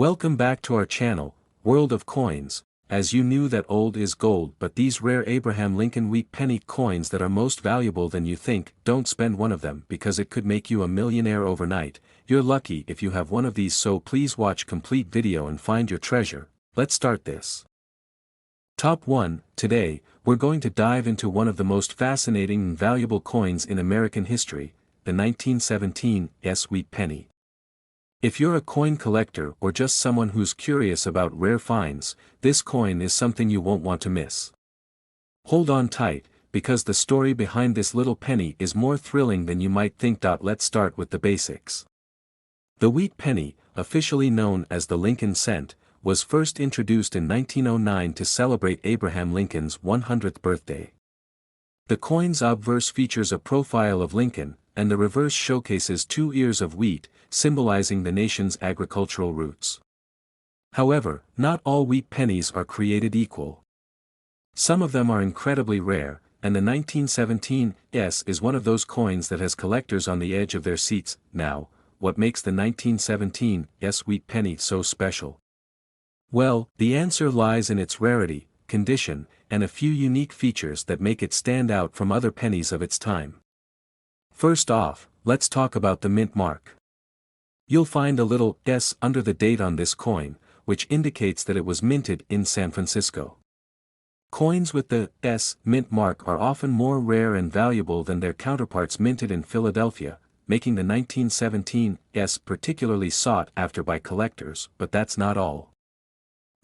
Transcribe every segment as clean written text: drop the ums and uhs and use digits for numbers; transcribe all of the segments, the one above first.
Welcome back to our channel, World of Coins. As you knew that old is gold, but these rare Abraham Lincoln wheat penny coins that are most valuable than you think, don't spend one of them because it could make you a millionaire overnight. You're lucky if you have one of these, so please watch complete video and find your treasure. Let's start this. Top 1. Today, we're going to dive into one of the most fascinating and valuable coins in American history, the 1917 wheat penny. If you're a coin collector or just someone who's curious about rare finds, this coin is something you won't want to miss. Hold on tight, because the story behind this little penny is more thrilling than you might think. Let's start with the basics. The wheat penny, officially known as the Lincoln cent, was first introduced in 1909 to celebrate Abraham Lincoln's 100th birthday. The coin's obverse features a profile of Lincoln, and the reverse showcases 2 ears of wheat, symbolizing the nation's agricultural roots. However, not all wheat pennies are created equal. Some of them are incredibly rare, and the 1917 is one of those coins that has collectors on the edge of their seats. Now, what makes the 1917 wheat penny so special? Well, the answer lies in its rarity, condition, and a few unique features that make it stand out from other pennies of its time. First off, let's talk about the mint mark. You'll find a little S under the date on this coin, which indicates that it was minted in San Francisco. Coins with the S mint mark are often more rare and valuable than their counterparts minted in Philadelphia, making the 1917 particularly sought after by collectors. But that's not all.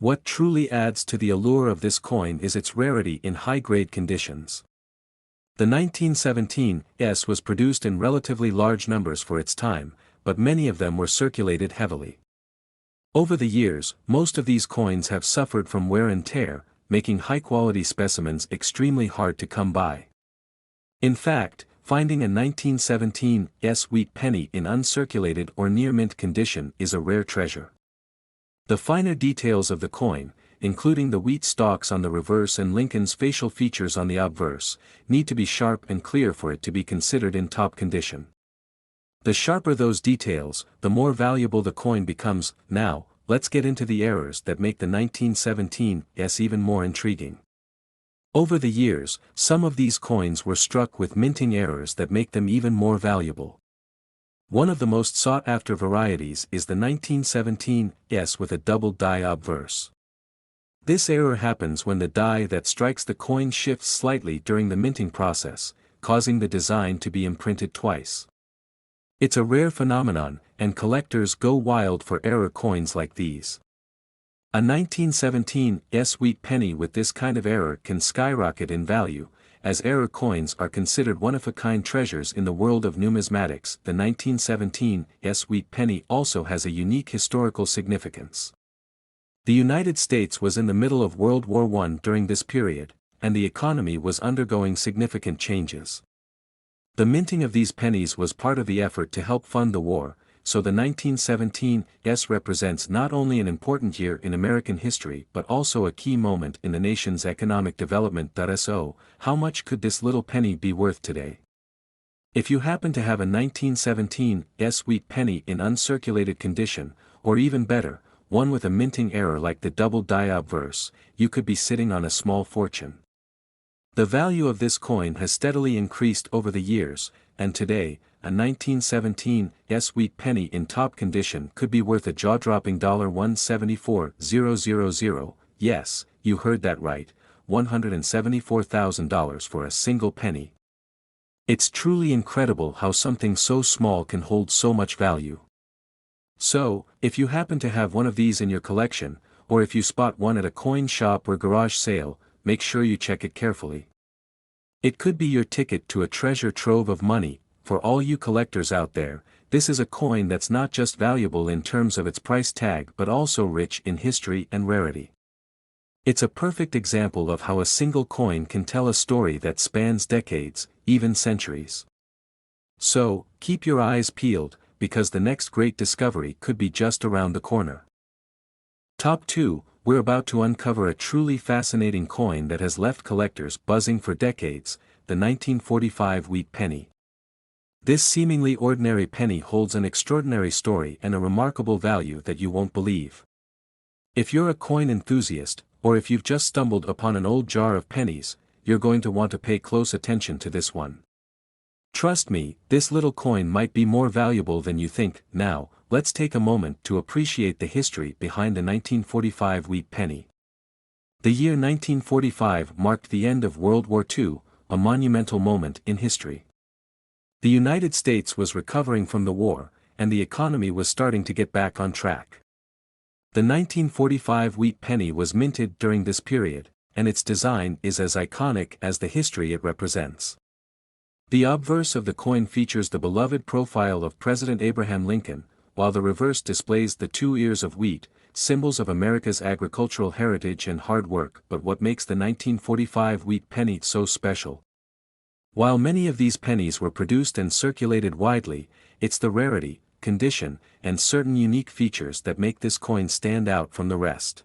What truly adds to the allure of this coin is its rarity in high-grade conditions. The 1917 was produced in relatively large numbers for its time, but many of them were circulated heavily. Over the years, most of these coins have suffered from wear and tear, making high-quality specimens extremely hard to come by. In fact, finding a 1917 wheat penny in uncirculated or near-mint condition is a rare treasure. The finer details of the coin, including the wheat stalks on the reverse and Lincoln's facial features on the obverse, need to be sharp and clear for it to be considered in top condition. The sharper those details, the more valuable the coin becomes. Now, let's get into the errors that make the 1917 even more intriguing. Over the years, some of these coins were struck with minting errors that make them even more valuable. One of the most sought-after varieties is the 1917 with a double die obverse. This error happens when the die that strikes the coin shifts slightly during the minting process, causing the design to be imprinted twice. It's a rare phenomenon, and collectors go wild for error coins like these. A 1917 wheat penny with this kind of error can skyrocket in value, as error coins are considered one-of-a-kind treasures in the world of numismatics. The 1917 wheat penny also has a unique historical significance. The United States was in the middle of World War I during this period, and the economy was undergoing significant changes. The minting of these pennies was part of the effort to help fund the war, so the 1917 represents not only an important year in American history but also a key moment in the nation's economic development. So, how much could this little penny be worth today? If you happen to have a 1917 wheat penny in uncirculated condition, or even better, one with a minting error like the double die obverse, you could be sitting on a small fortune. The value of this coin has steadily increased over the years, and today, a 1917 wheat penny in top condition could be worth a jaw-dropping $174,000. Yes, you heard that right, $174,000 for a single penny. It's truly incredible how something so small can hold so much value. So, if you happen to have one of these in your collection, or if you spot one at a coin shop or garage sale, make sure you check it carefully. It could be your ticket to a treasure trove of money. For all you collectors out there, this is a coin that's not just valuable in terms of its price tag but also rich in history and rarity. It's a perfect example of how a single coin can tell a story that spans decades, even centuries. So, keep your eyes peeled, because the next great discovery could be just around the corner. Top 2. We're about to uncover a truly fascinating coin that has left collectors buzzing for decades, the 1945 wheat penny. This seemingly ordinary penny holds an extraordinary story and a remarkable value that you won't believe. If you're a coin enthusiast, or if you've just stumbled upon an old jar of pennies, you're going to want to pay close attention to this one. Trust me, this little coin might be more valuable than you think. Now, let's take a moment to appreciate the history behind the 1945 wheat penny. The year 1945 marked the end of World War II, a monumental moment in history. The United States was recovering from the war, and the economy was starting to get back on track. The 1945 wheat penny was minted during this period, and its design is as iconic as the history it represents. The obverse of the coin features the beloved profile of President Abraham Lincoln, while the reverse displays the 2 ears of wheat, symbols of America's agricultural heritage and hard work. But what makes the 1945 wheat penny so special? While many of these pennies were produced and circulated widely, it's the rarity, condition, and certain unique features that make this coin stand out from the rest.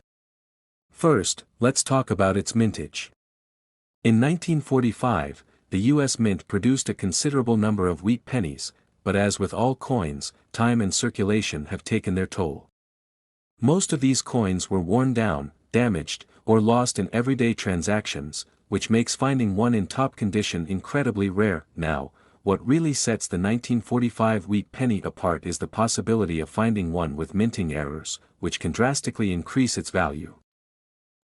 First, let's talk about its mintage. In 1945, the U.S. Mint produced a considerable number of wheat pennies, but as with all coins, time and circulation have taken their toll. Most of these coins were worn down, damaged, or lost in everyday transactions, which makes finding one in top condition incredibly rare. Now, what really sets the 1945 wheat penny apart is the possibility of finding one with minting errors, which can drastically increase its value.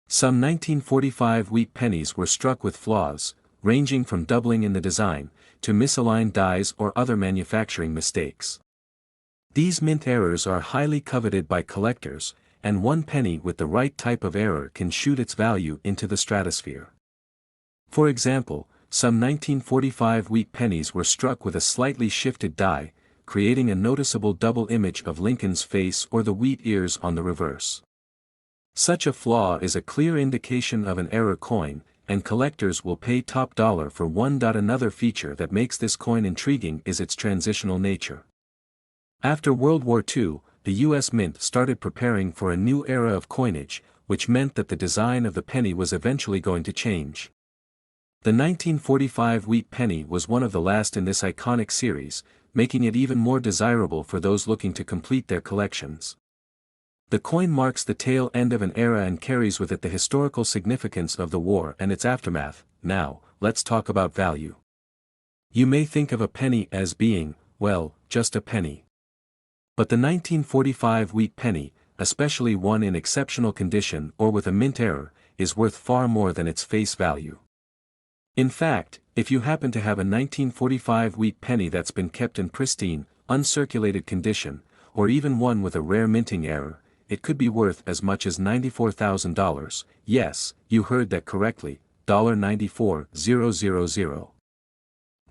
Some 1945 wheat pennies were struck with flaws, ranging from doubling in the design, to misaligned dies or other manufacturing mistakes. These mint errors are highly coveted by collectors, and one penny with the right type of error can shoot its value into the stratosphere. For example, some 1945 wheat pennies were struck with a slightly shifted die, creating a noticeable double image of Lincoln's face or the wheat ears on the reverse. Such a flaw is a clear indication of an error coin, and collectors will pay top dollar for one. Another feature that makes this coin intriguing is its transitional nature. After World War II, the U.S. Mint started preparing for a new era of coinage, which meant that the design of the penny was eventually going to change. The 1945 wheat penny was one of the last in this iconic series, making it even more desirable for those looking to complete their collections. The coin marks the tail end of an era and carries with it the historical significance of the war and its aftermath. Now, let's talk about value. You may think of a penny as being, well, just a penny. But the 1945 wheat penny, especially one in exceptional condition or with a mint error, is worth far more than its face value. In fact, if you happen to have a 1945 wheat penny that's been kept in pristine, uncirculated condition, or even one with a rare minting error, it could be worth as much as $94,000. Yes, you heard that correctly, $94,000.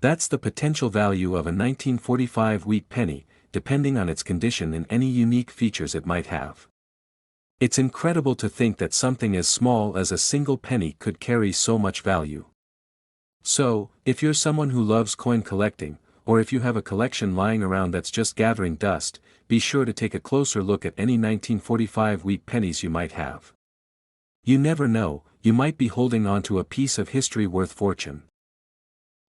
That's the potential value of a 1945 wheat penny, depending on its condition and any unique features it might have. It's incredible to think that something as small as a single penny could carry so much value. So, if you're someone who loves coin collecting, or if you have a collection lying around that's just gathering dust, be sure to take a closer look at any 1945 wheat pennies you might have. You never know, you might be holding on to a piece of history worth fortune.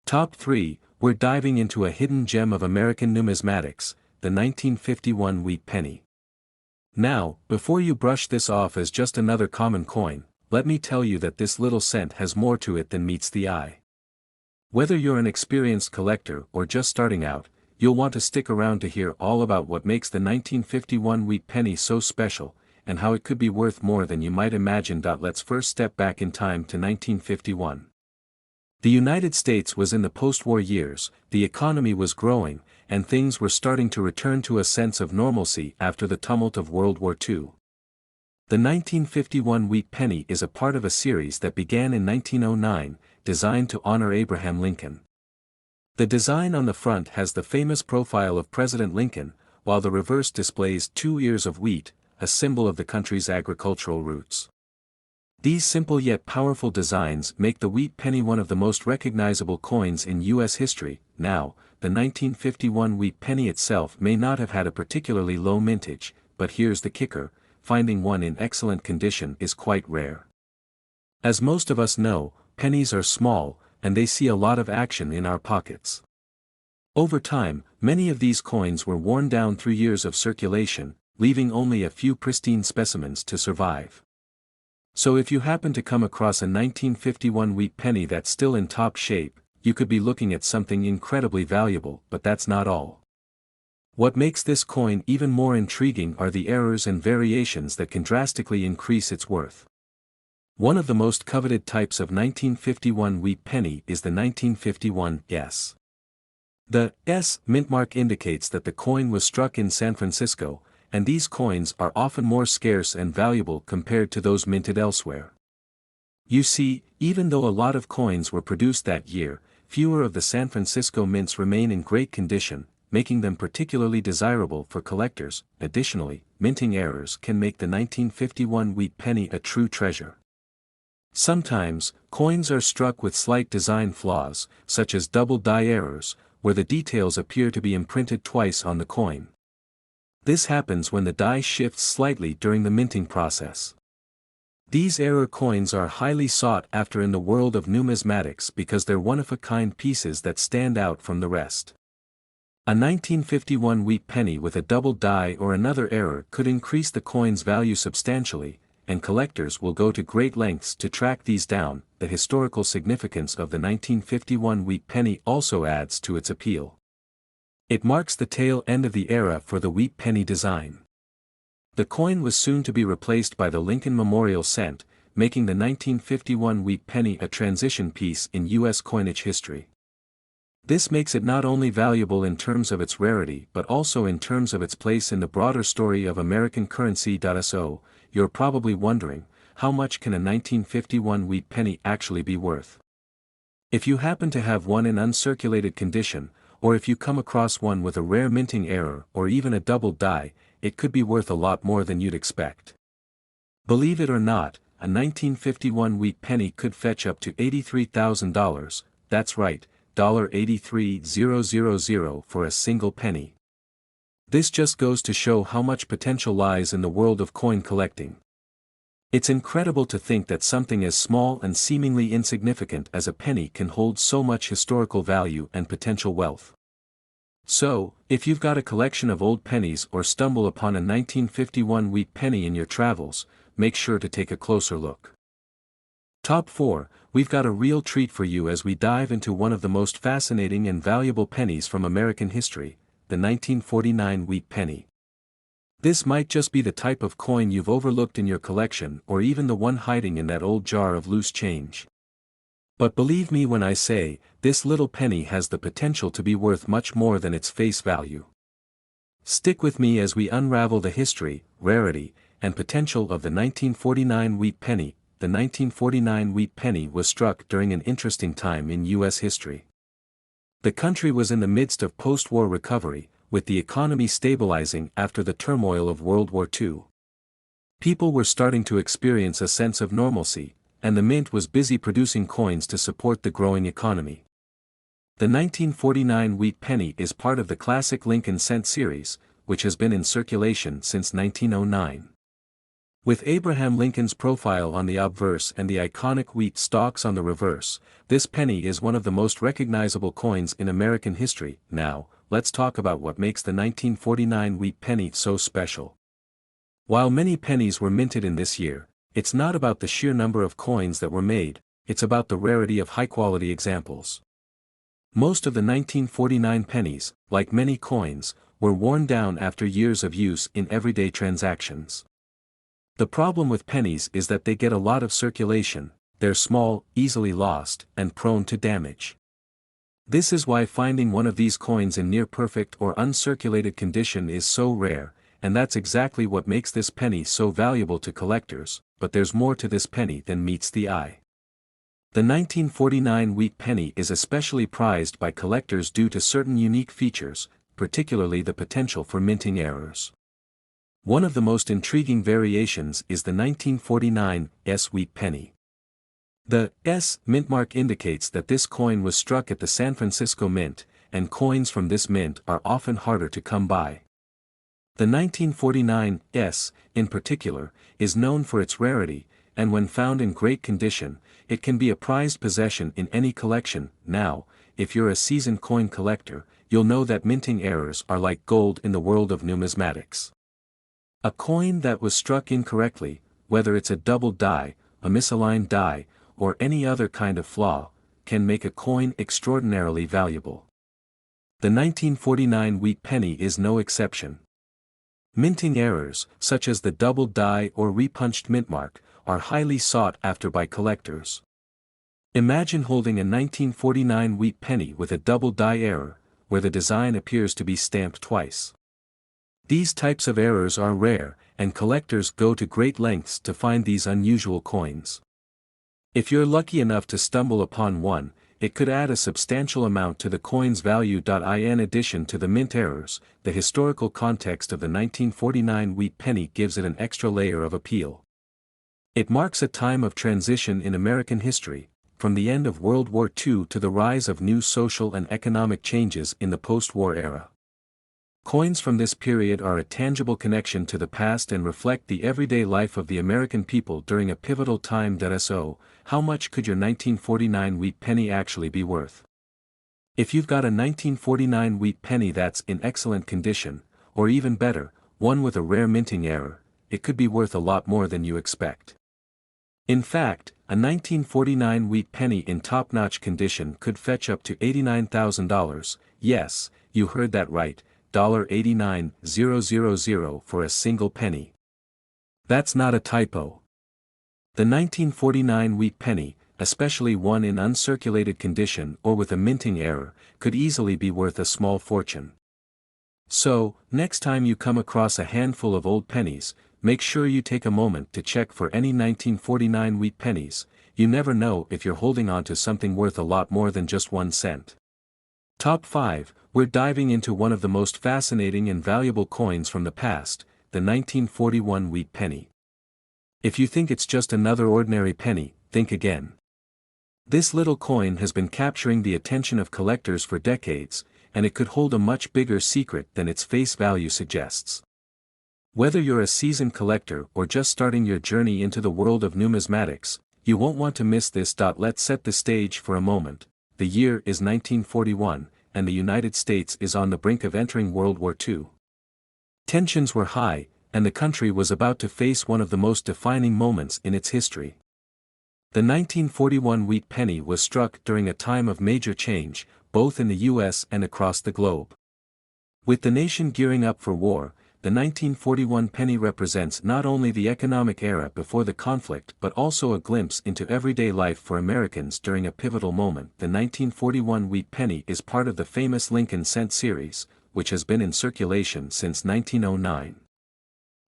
Top 3, we're diving into a hidden gem of American numismatics, the 1951 wheat penny. Now, before you brush this off as just another common coin, let me tell you that this little cent has more to it than meets the eye. Whether you're an experienced collector or just starting out, you'll want to stick around to hear all about what makes the 1951 wheat penny so special, and how it could be worth more than you might imagine. Let's first step back in time to 1951. The United States was in the post-war years, the economy was growing, and things were starting to return to a sense of normalcy after the tumult of World War II. The 1951 wheat penny is a part of a series that began in 1909, designed to honor Abraham Lincoln. The design on the front has the famous profile of President Lincoln, while the reverse displays 2 ears of wheat, a symbol of the country's agricultural roots. These simple yet powerful designs make the wheat penny one of the most recognizable coins in U.S. history. Now, the 1951 wheat penny itself may not have had a particularly low mintage, but here's the kicker: finding one in excellent condition is quite rare. As most of us know, pennies are small, and they see a lot of action in our pockets. Over time, many of these coins were worn down through years of circulation, leaving only a few pristine specimens to survive. So if you happen to come across a 1951 wheat penny that's still in top shape, you could be looking at something incredibly valuable, but that's not all. What makes this coin even more intriguing are the errors and variations that can drastically increase its worth. One of the most coveted types of 1951 wheat penny is the 1951 S. The S mint mark indicates that the coin was struck in San Francisco, and these coins are often more scarce and valuable compared to those minted elsewhere. You see, even though a lot of coins were produced that year, fewer of the San Francisco mints remain in great condition, making them particularly desirable for collectors. Additionally, minting errors can make the 1951 wheat penny a true treasure. Sometimes, coins are struck with slight design flaws, such as double die errors, where the details appear to be imprinted twice on the coin. This happens when the die shifts slightly during the minting process. These error coins are highly sought after in the world of numismatics because they're one-of-a-kind pieces that stand out from the rest. A 1951 wheat penny with a double die or another error could increase the coin's value substantially, and collectors will go to great lengths to track these down. The historical significance of the 1951 wheat penny also adds to its appeal. It marks the tail end of the era for the wheat penny design. The coin was soon to be replaced by the Lincoln Memorial Cent, making the 1951 wheat penny a transition piece in U.S. coinage history. This makes it not only valuable in terms of its rarity but also in terms of its place in the broader story of American currency. So, you're probably wondering, how much can a 1951 wheat penny actually be worth? If you happen to have one in uncirculated condition, or if you come across one with a rare minting error or even a double die, it could be worth a lot more than you'd expect. Believe it or not, a 1951 wheat penny could fetch up to $83,000, that's right, $83,000 for a single penny. This just goes to show how much potential lies in the world of coin collecting. It's incredible to think that something as small and seemingly insignificant as a penny can hold so much historical value and potential wealth. So, if you've got a collection of old pennies or stumble upon a 1951 wheat penny in your travels, make sure to take a closer look. Top 4, we've got a real treat for you as we dive into one of the most fascinating and valuable pennies from American history, the 1949 wheat penny. This might just be the type of coin you've overlooked in your collection or even the one hiding in that old jar of loose change. But believe me when I say, this little penny has the potential to be worth much more than its face value. Stick with me as we unravel the history, rarity, and potential of the 1949 wheat penny. The 1949 wheat penny was struck during an interesting time in U.S. history. The country was in the midst of post-war recovery, with the economy stabilizing after the turmoil of World War II. People were starting to experience a sense of normalcy, and the mint was busy producing coins to support the growing economy. The 1949 wheat penny is part of the classic Lincoln Cent series, which has been in circulation since 1909. With Abraham Lincoln's profile on the obverse and the iconic wheat stalks on the reverse, this penny is one of the most recognizable coins in American history. Now, let's talk about what makes the 1949 wheat penny so special. While many pennies were minted in this year, it's not about the sheer number of coins that were made, it's about the rarity of high-quality examples. Most of the 1949 pennies, like many coins, were worn down after years of use in everyday transactions. The problem with pennies is that they get a lot of circulation, they're small, easily lost, and prone to damage. This is why finding one of these coins in near-perfect or uncirculated condition is so rare, and that's exactly what makes this penny so valuable to collectors. But there's more to this penny than meets the eye. The 1949 wheat penny is especially prized by collectors due to certain unique features, particularly the potential for minting errors. One of the most intriguing variations is the 1949 S wheat penny. The S mint mark indicates that this coin was struck at the San Francisco Mint, and coins from this mint are often harder to come by. The 1949 S, in particular, is known for its rarity, and when found in great condition, it can be a prized possession in any collection. Now, if you're a seasoned coin collector, you'll know that minting errors are like gold in the world of numismatics. A coin that was struck incorrectly, whether it's a double die, a misaligned die, or any other kind of flaw, can make a coin extraordinarily valuable. The 1949 wheat penny is no exception. Minting errors, such as the double die or repunched mint mark, are highly sought after by collectors. Imagine holding a 1949 wheat penny with a double die error, where the design appears to be stamped twice. These types of errors are rare, and collectors go to great lengths to find these unusual coins. If you're lucky enough to stumble upon one, it could add a substantial amount to the coin's value. In addition to the mint errors, the historical context of the 1949 wheat penny gives it an extra layer of appeal. It marks a time of transition in American history, from the end of World War II to the rise of new social and economic changes in the post-war era. Coins from this period are a tangible connection to the past and reflect the everyday life of the American people during a pivotal time. So, how much could your 1949 wheat penny actually be worth? If you've got a 1949 wheat penny that's in excellent condition, or even better, one with a rare minting error, it could be worth a lot more than you expect. In fact, a 1949 wheat penny in top-notch condition could fetch up to $89,000, yes, you heard that right, $89,000 for a single penny. That's not a typo. The 1949 wheat penny, especially one in uncirculated condition or with a minting error, could easily be worth a small fortune. So, next time you come across a handful of old pennies, make sure you take a moment to check for any 1949 wheat pennies. You never know if you're holding on to something worth a lot more than just 1 cent. Top 5, we're diving into one of the most fascinating and valuable coins from the past, the 1941 wheat penny. If you think it's just another ordinary penny, think again. This little coin has been capturing the attention of collectors for decades, and it could hold a much bigger secret than its face value suggests. Whether you're a seasoned collector or just starting your journey into the world of numismatics, you won't want to miss this. Let's set the stage for a moment. The year is 1941, and the United States is on the brink of entering World War II. Tensions were high, and the country was about to face one of the most defining moments in its history. The 1941 wheat penny was struck during a time of major change, both in the U.S. and across the globe. With the nation gearing up for war, the 1941 penny represents not only the economic era before the conflict but also a glimpse into everyday life for Americans during a pivotal moment. The 1941 wheat penny is part of the famous Lincoln cent series, which has been in circulation since 1909.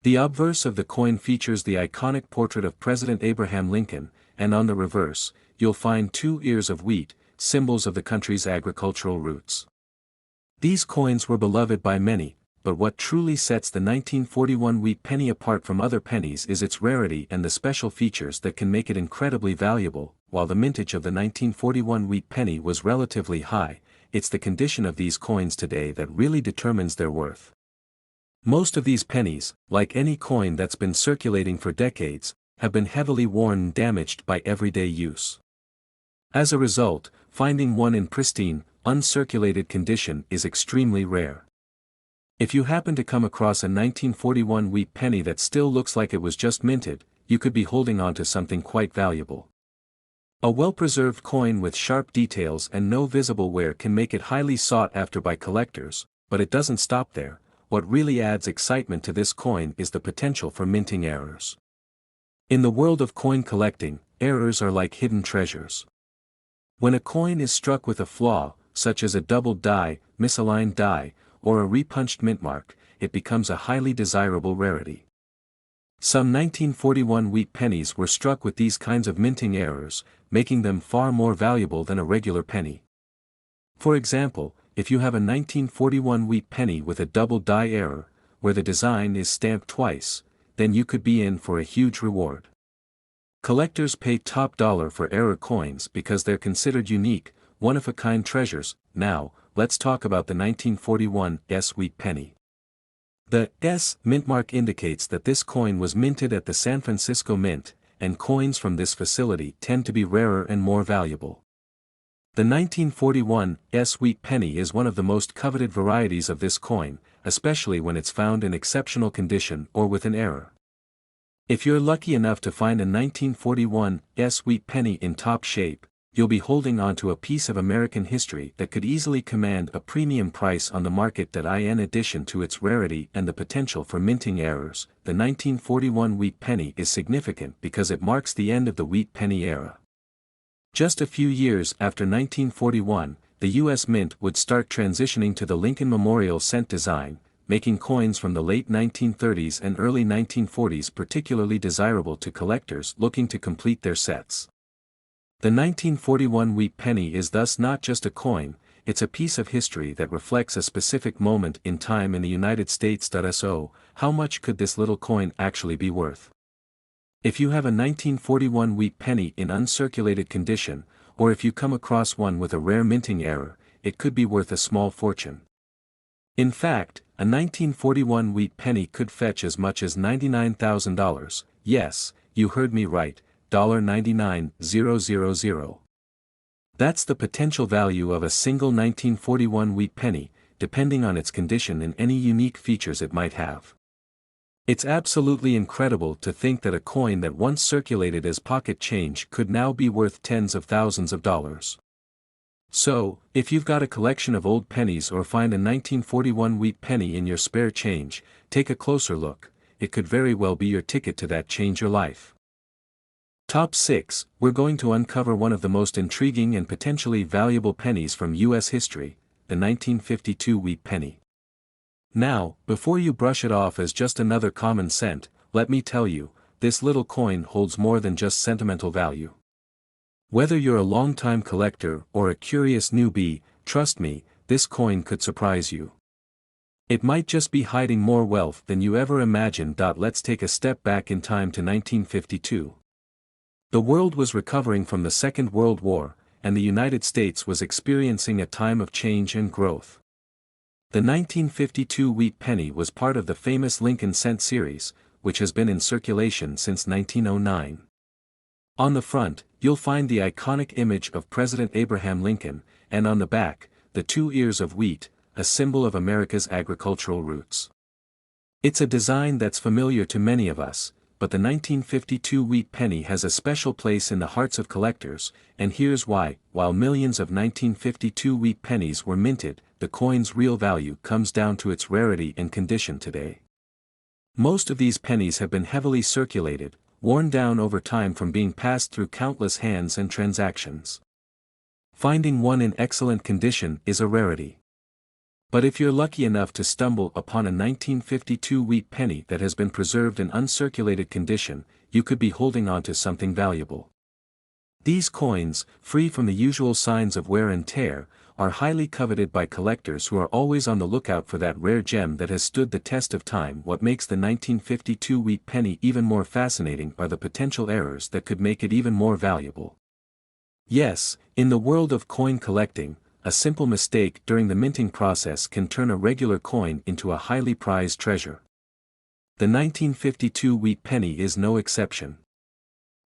The obverse of the coin features the iconic portrait of President Abraham Lincoln, and on the reverse, you'll find 2 ears of wheat, symbols of the country's agricultural roots. These coins were beloved by many, but what truly sets the 1941 wheat penny apart from other pennies is its rarity and the special features that can make it incredibly valuable. While the mintage of the 1941 wheat penny was relatively high, it's the condition of these coins today that really determines their worth. Most of these pennies, like any coin that's been circulating for decades, have been heavily worn and damaged by everyday use. As a result, finding one in pristine, uncirculated condition is extremely rare. If you happen to come across a 1941 wheat penny that still looks like it was just minted, you could be holding on to something quite valuable. A well-preserved coin with sharp details and no visible wear can make it highly sought after by collectors, but it doesn't stop there. What really adds excitement to this coin is the potential for minting errors. In the world of coin collecting, errors are like hidden treasures. When a coin is struck with a flaw, such as a double die, misaligned die, or a repunched mint mark, it becomes a highly desirable rarity. Some 1941 wheat pennies were struck with these kinds of minting errors, making them far more valuable than a regular penny. For example, if you have a 1941 wheat penny with a double die error, where the design is stamped twice, then you could be in for a huge reward. Collectors pay top dollar for error coins because they're considered unique, one-of-a-kind treasures. Now, let's talk about the 1941 wheat penny. The S mint mark indicates that this coin was minted at the San Francisco Mint, and coins from this facility tend to be rarer and more valuable. The 1941 wheat penny is one of the most coveted varieties of this coin, especially when it's found in exceptional condition or with an error. If you're lucky enough to find a 1941 wheat penny in top shape, you'll be holding on to a piece of American history that could easily command a premium price on the market. In addition to its rarity and the potential for minting errors, the 1941 wheat penny is significant because it marks the end of the wheat penny era. Just a few years after 1941, the U.S. Mint would start transitioning to the Lincoln Memorial cent design, making coins from the late 1930s and early 1940s particularly desirable to collectors looking to complete their sets. The 1941 wheat penny is thus not just a coin, it's a piece of history that reflects a specific moment in time in the United States. So, how much could this little coin actually be worth? If you have a 1941 wheat penny in uncirculated condition, or if you come across one with a rare minting error, it could be worth a small fortune. In fact, a 1941 wheat penny could fetch as much as $99,000, yes, you heard me right, $99,000. That's the potential value of a single 1941 wheat penny, depending on its condition and any unique features it might have. It's absolutely incredible to think that a coin that once circulated as pocket change could now be worth tens of thousands of dollars. So, if you've got a collection of old pennies or find a 1941 wheat penny in your spare change, take a closer look, it could very well be your ticket to that change your life. Top 6, we're going to uncover one of the most intriguing and potentially valuable pennies from U.S. history, the 1952 wheat penny. Now, before you brush it off as just another common cent, let me tell you, this little coin holds more than just sentimental value. Whether you're a long-time collector or a curious newbie, trust me, this coin could surprise you. It might just be hiding more wealth than you ever imagined. Let's take a step back in time to 1952. The world was recovering from the Second World War, and the United States was experiencing a time of change and growth. The 1952 wheat penny was part of the famous Lincoln cent series, which has been in circulation since 1909. On the front, you'll find the iconic image of President Abraham Lincoln, and on the back, the 2 ears of wheat, a symbol of America's agricultural roots. It's a design that's familiar to many of us, but the 1952 wheat penny has a special place in the hearts of collectors, and here's why. While millions of 1952 wheat pennies were minted, the coin's real value comes down to its rarity and condition today. Most of these pennies have been heavily circulated, worn down over time from being passed through countless hands and transactions. Finding one in excellent condition is a rarity. But if you're lucky enough to stumble upon a 1952 wheat penny that has been preserved in uncirculated condition, you could be holding on to something valuable. These coins, free from the usual signs of wear and tear, are highly coveted by collectors who are always on the lookout for that rare gem that has stood the test of time. What makes the 1952 wheat penny even more fascinating are the potential errors that could make it even more valuable. Yes, in the world of coin collecting, a simple mistake during the minting process can turn a regular coin into a highly prized treasure. The 1952 wheat penny is no exception.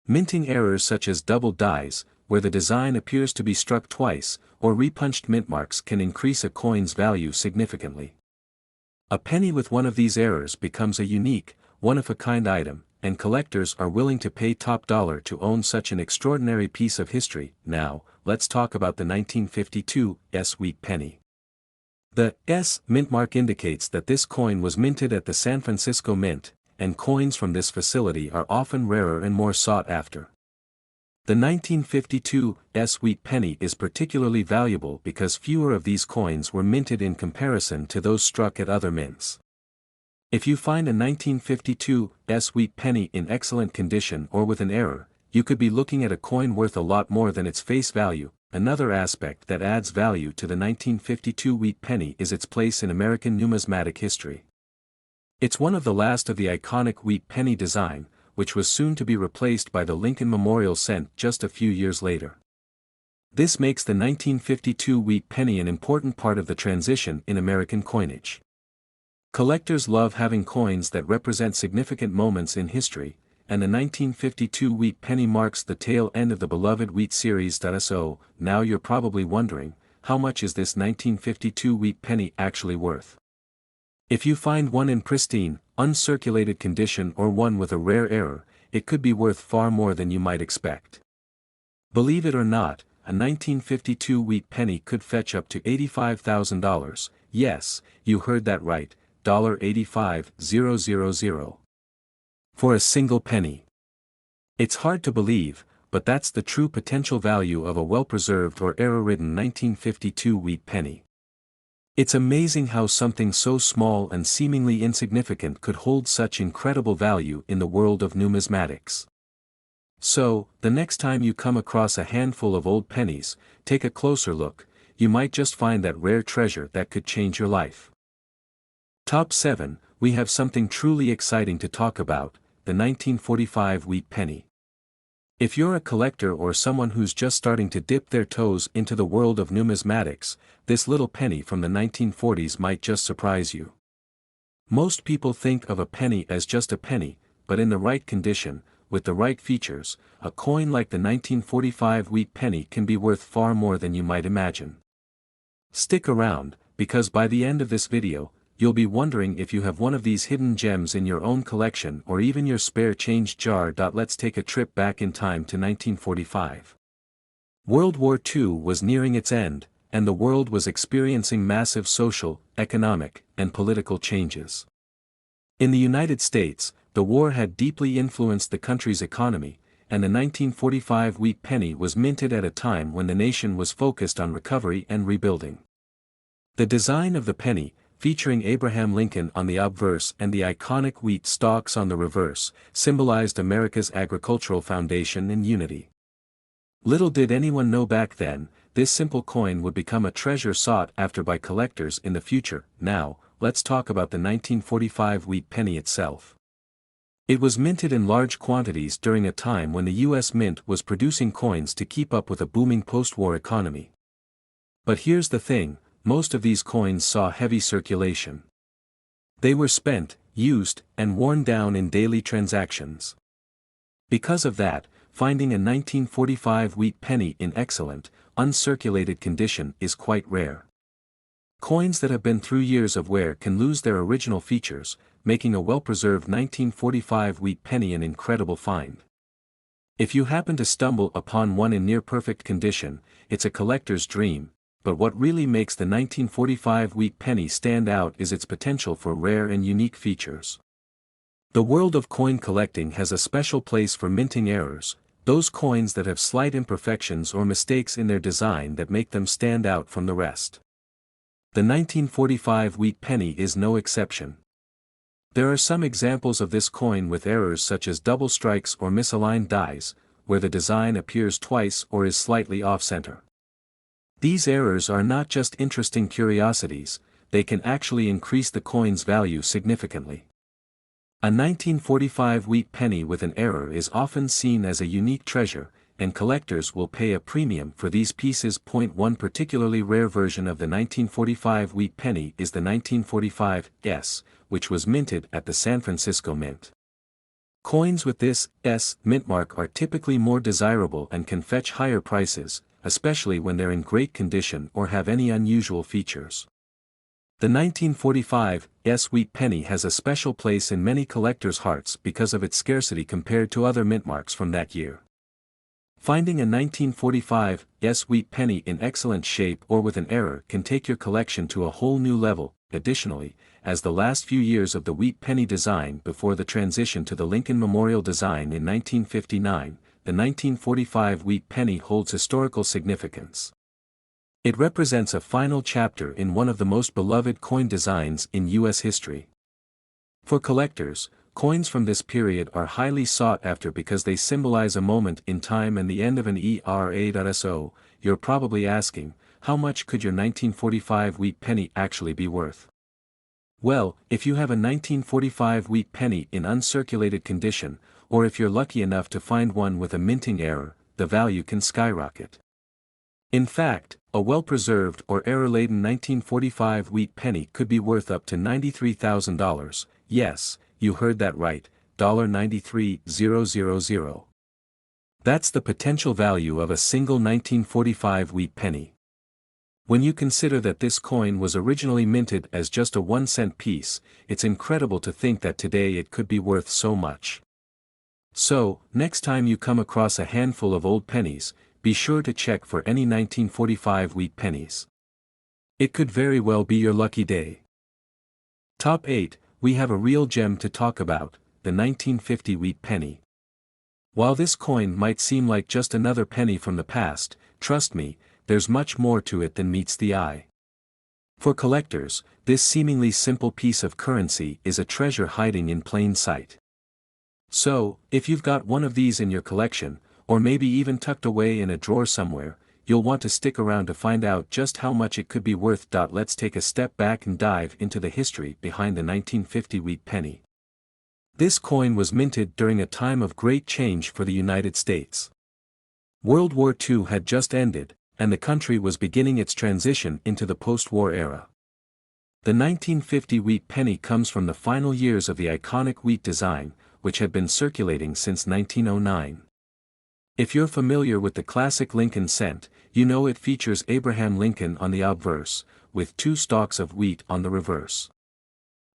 Minting errors such as double dies, where the design appears to be struck twice, or repunched mint marks can increase a coin's value significantly. A penny with one of these errors becomes a unique, one-of-a-kind item, and collectors are willing to pay top dollar to own such an extraordinary piece of history. Now, let's talk about the 1952 wheat penny. The S mint mark indicates that this coin was minted at the San Francisco Mint, and coins from this facility are often rarer and more sought after. The 1952 wheat penny is particularly valuable because fewer of these coins were minted in comparison to those struck at other mints. If you find a 1952 wheat penny in excellent condition or with an error, you could be looking at a coin worth a lot more than its face value. Another aspect that adds value to the 1952 wheat penny is its place in American numismatic history. It's one of the last of the iconic wheat penny design, which was soon to be replaced by the Lincoln Memorial cent just a few years later. This makes the 1952 wheat penny an important part of the transition in American coinage. Collectors love having coins that represent significant moments in history, and the 1952 wheat penny marks the tail end of the beloved wheat series. So, now you're probably wondering, how much is this 1952 wheat penny actually worth? If you find one in pristine, uncirculated condition or one with a rare error, it could be worth far more than you might expect. Believe it or not, a 1952 wheat penny could fetch up to $85,000, yes, you heard that right, $85,000. For a single penny. It's hard to believe, but that's the true potential value of a well-preserved or error-ridden 1952 wheat penny. It's amazing how something so small and seemingly insignificant could hold such incredible value in the world of numismatics. So, the next time you come across a handful of old pennies, take a closer look, you might just find that rare treasure that could change your life. Top 7, we have something truly exciting to talk about, the 1945 wheat penny. If you're a collector or someone who's just starting to dip their toes into the world of numismatics, this little penny from the 1940s might just surprise you. Most people think of a penny as just a penny, but in the right condition, with the right features, a coin like the 1945 wheat penny can be worth far more than you might imagine. Stick around, because by the end of this video, you'll be wondering if you have one of these hidden gems in your own collection or even your spare change jar. Let's take a trip back in time to 1945. World War II was nearing its end, and the world was experiencing massive social, economic, and political changes. In the United States, the war had deeply influenced the country's economy, and the 1945 wheat penny was minted at a time when the nation was focused on recovery and rebuilding. The design of the penny, featuring Abraham Lincoln on the obverse and the iconic wheat stalks on the reverse, symbolized America's agricultural foundation and unity. Little did anyone know back then, this simple coin would become a treasure sought after by collectors in the future. Now, let's talk about the 1945 wheat penny itself. It was minted in large quantities during a time when the U.S. Mint was producing coins to keep up with a booming post-war economy. But here's the thing, most of these coins saw heavy circulation. They were spent, used, and worn down in daily transactions. Because of that, finding a 1945 wheat penny in excellent, uncirculated condition is quite rare. Coins that have been through years of wear can lose their original features, making a well-preserved 1945 wheat penny an incredible find. If you happen to stumble upon one in near-perfect condition, it's a collector's dream. But what really makes the 1945 wheat penny stand out is its potential for rare and unique features. The world of coin collecting has a special place for minting errors, those coins that have slight imperfections or mistakes in their design that make them stand out from the rest. The 1945 wheat penny is no exception. There are some examples of this coin with errors such as double strikes or misaligned dies, where the design appears twice or is slightly off-center. These errors are not just interesting curiosities, they can actually increase the coin's value significantly. A 1945 wheat penny with an error is often seen as a unique treasure, and collectors will pay a premium for these pieces. One particularly rare version of the 1945 wheat penny is the 1945 S, which was minted at the San Francisco Mint. Coins with this S mint mark are typically more desirable and can fetch higher prices, especially when they're in great condition or have any unusual features. The 1945 S wheat penny has a special place in many collectors' hearts because of its scarcity compared to other mint marks from that year. Finding a 1945 S wheat penny in excellent shape or with an error can take your collection to a whole new level. Additionally, as the last few years of the wheat penny design before the transition to the Lincoln Memorial design in 1959, the 1945 wheat penny holds historical significance. It represents a final chapter in one of the most beloved coin designs in U.S. history. For collectors, coins from this period are highly sought after because they symbolize a moment in time and the end of an era. So, you're probably asking, how much could your 1945 wheat penny actually be worth? Well, if you have a 1945 wheat penny in uncirculated condition, or if you're lucky enough to find one with a minting error, the value can skyrocket. In fact, a well-preserved or error-laden 1945 wheat penny could be worth up to $93,000, yes, you heard that right, $93,000. That's the potential value of a single 1945 wheat penny. When you consider that this coin was originally minted as just a 1-cent piece, it's incredible to think that today it could be worth so much. So, next time you come across a handful of old pennies, be sure to check for any 1945 wheat pennies. It could very well be your lucky day. Top 8, we have a real gem to talk about, the 1950 wheat penny. While this coin might seem like just another penny from the past, trust me, there's much more to it than meets the eye. For collectors, this seemingly simple piece of currency is a treasure hiding in plain sight. So, if you've got one of these in your collection, or maybe even tucked away in a drawer somewhere, you'll want to stick around to find out just how much it could be worth. Let's take a step back and dive into the history behind the 1950 wheat penny. This coin was minted during a time of great change for the United States. World War II had just ended, and the country was beginning its transition into the post-war era. The 1950 wheat penny comes from the final years of the iconic wheat design, which had been circulating since 1909. If you're familiar with the classic Lincoln cent, you know it features Abraham Lincoln on the obverse, with 2 stalks of wheat on the reverse.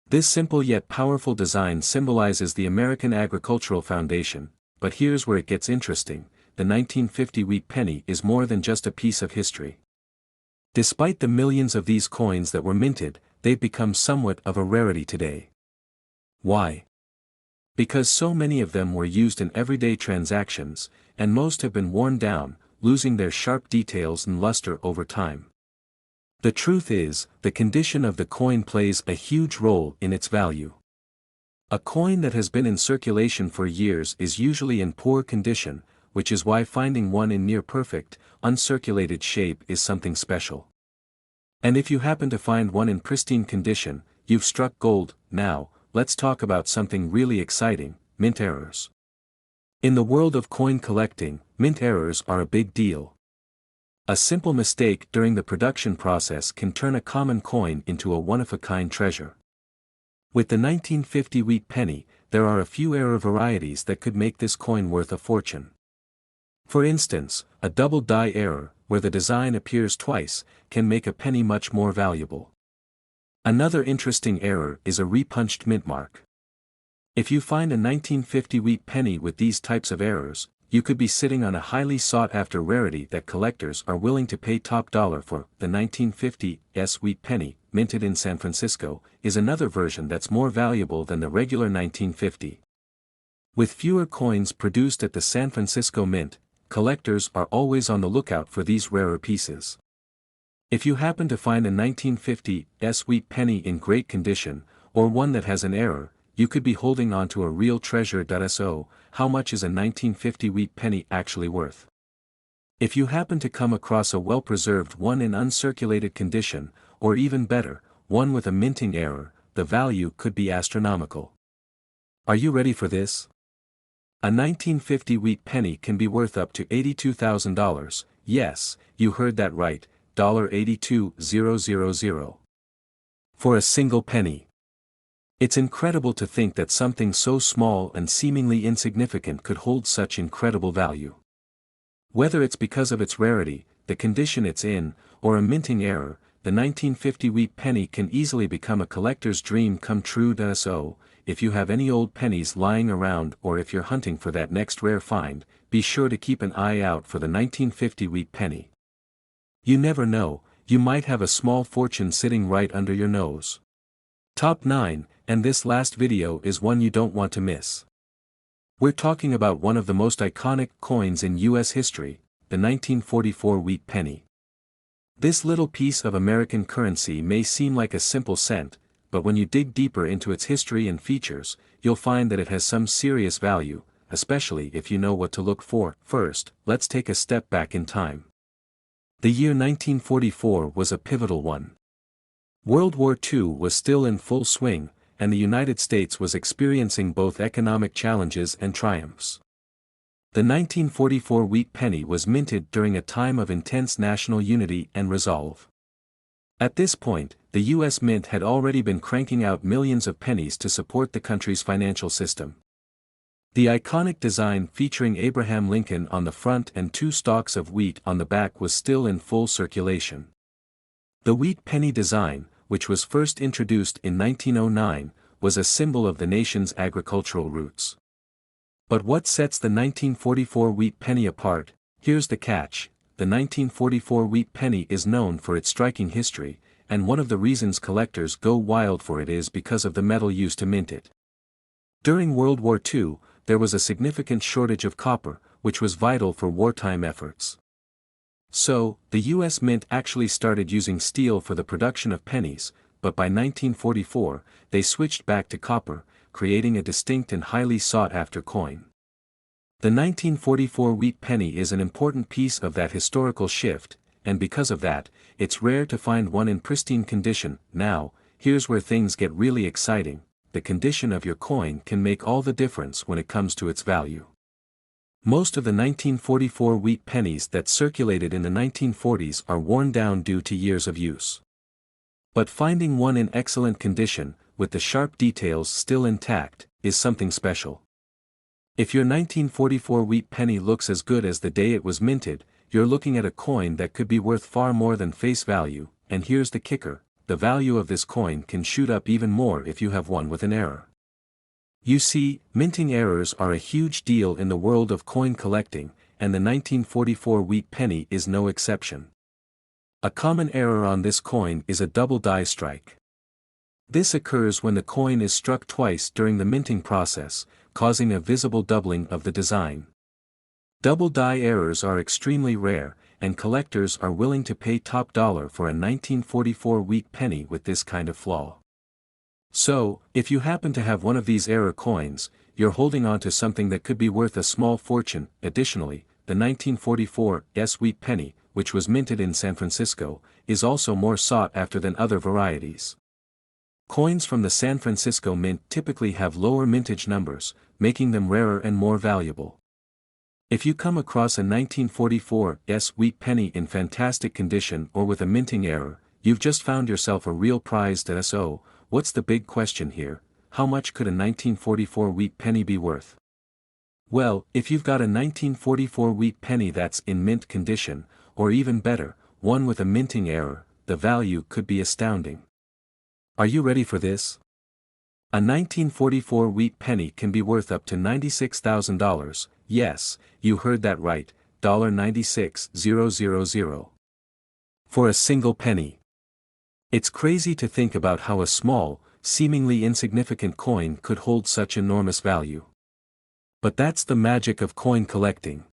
This simple yet powerful design symbolizes the American agricultural foundation, but here's where it gets interesting. The 1950 wheat penny is more than just a piece of history. Despite the millions of these coins that were minted, they've become somewhat of a rarity today. Why? Because so many of them were used in everyday transactions, and most have been worn down, losing their sharp details and luster over time. The truth is, the condition of the coin plays a huge role in its value. A coin that has been in circulation for years is usually in poor condition, which is why finding one in near-perfect, uncirculated shape is something special. And if you happen to find one in pristine condition, you've struck gold. Now, let's talk about something really exciting: mint errors. In the world of coin collecting, mint errors are a big deal. A simple mistake during the production process can turn a common coin into a one-of-a-kind treasure. With the 1950 wheat penny, there are a few error varieties that could make this coin worth a fortune. For instance, a double die error, where the design appears twice, can make a penny much more valuable. Another interesting error is a repunched mint mark. If you find a 1950 wheat penny with these types of errors, you could be sitting on a highly sought-after rarity that collectors are willing to pay top dollar for. The 1950s wheat penny, minted in San Francisco, is another version that's more valuable than the regular 1950. With fewer coins produced at the San Francisco Mint, collectors are always on the lookout for these rarer pieces. If you happen to find a 1950s wheat penny in great condition, or one that has an error, you could be holding on to a real treasure. So, how much is a 1950 wheat penny actually worth? If you happen to come across a well-preserved one in uncirculated condition, or even better, one with a minting error, the value could be astronomical. Are you ready for this? A 1950 wheat penny can be worth up to $82,000, yes, you heard that right, $82,000. For a single penny. It's incredible to think that something so small and seemingly insignificant could hold such incredible value. Whether it's because of its rarity, the condition it's in, or a minting error, the 1950 wheat penny can easily become a collector's dream come true. So, if you have any old pennies lying around or if you're hunting for that next rare find, be sure to keep an eye out for the 1950 wheat penny. You never know, you might have a small fortune sitting right under your nose. Top 9, and this last video is one you don't want to miss. We're talking about one of the most iconic coins in US history, the 1944 wheat penny. This little piece of American currency may seem like a simple cent, but when you dig deeper into its history and features, you'll find that it has some serious value, especially if you know what to look for. First, let's take a step back in time. The year 1944 was a pivotal one. World War II was still in full swing, and the United States was experiencing both economic challenges and triumphs. The 1944 wheat penny was minted during a time of intense national unity and resolve. At this point, the U.S. Mint had already been cranking out millions of pennies to support the country's financial system. The iconic design featuring Abraham Lincoln on the front and two stalks of wheat on the back was still in full circulation. The wheat penny design, which was first introduced in 1909, was a symbol of the nation's agricultural roots. But what sets the 1944 wheat penny apart? Here's the catch: the 1944 wheat penny is known for its striking history, and one of the reasons collectors go wild for it is because of the metal used to mint it. During World War II, there was a significant shortage of copper, which was vital for wartime efforts. So, the U.S. Mint actually started using steel for the production of pennies, but by 1944, they switched back to copper, creating a distinct and highly sought-after coin. The 1944 wheat penny is an important piece of that historical shift, and because of that, it's rare to find one in pristine condition. Now, here's where things get really exciting: the condition of your coin can make all the difference when it comes to its value. Most of the 1944 wheat pennies that circulated in the 1940s are worn down due to years of use. But finding one in excellent condition, with the sharp details still intact, is something special. If your 1944 wheat penny looks as good as the day it was minted, you're looking at a coin that could be worth far more than face value, and here's the kicker: the value of this coin can shoot up even more if you have one with an error. You see, minting errors are a huge deal in the world of coin collecting, and the 1944 wheat penny is no exception. A common error on this coin is a double die strike. This occurs when the coin is struck twice during the minting process, causing a visible doubling of the design. Double die errors are extremely rare, and collectors are willing to pay top dollar for a 1944 wheat penny with this kind of flaw. So, if you happen to have one of these error coins, you're holding on to something that could be worth a small fortune. Additionally, the 1944 wheat penny, which was minted in San Francisco, is also more sought after than other varieties. Coins from the San Francisco Mint typically have lower mintage numbers, making them rarer and more valuable. If you come across a 1944 wheat penny in fantastic condition or with a minting error, you've just found yourself a real prize. So, what's the big question here? How much could a 1944 wheat penny be worth? Well, if you've got a 1944 wheat penny that's in mint condition, or even better, one with a minting error, the value could be astounding. Are you ready for this? A 1944 wheat penny can be worth up to $96,000, yes, you heard that right, $96,000. For a single penny. It's crazy to think about how a small, seemingly insignificant coin could hold such enormous value. But that's the magic of coin collecting.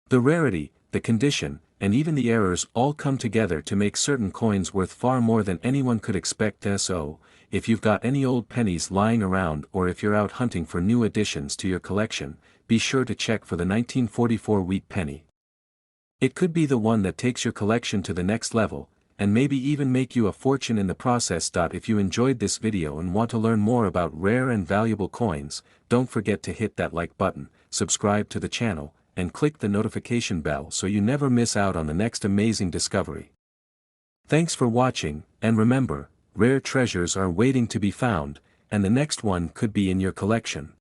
The rarity, the condition, and even the errors all come together to make certain coins worth far more than anyone could expect. So, if you've got any old pennies lying around or if you're out hunting for new additions to your collection, be sure to check for the 1944 wheat penny. It could be the one that takes your collection to the next level, and maybe even make you a fortune in the process. If you enjoyed this video and want to learn more about rare and valuable coins, don't forget to hit that like button, subscribe to the channel, and click the notification bell so you never miss out on the next amazing discovery. Thanks for watching, and remember, rare treasures are waiting to be found, and the next one could be in your collection.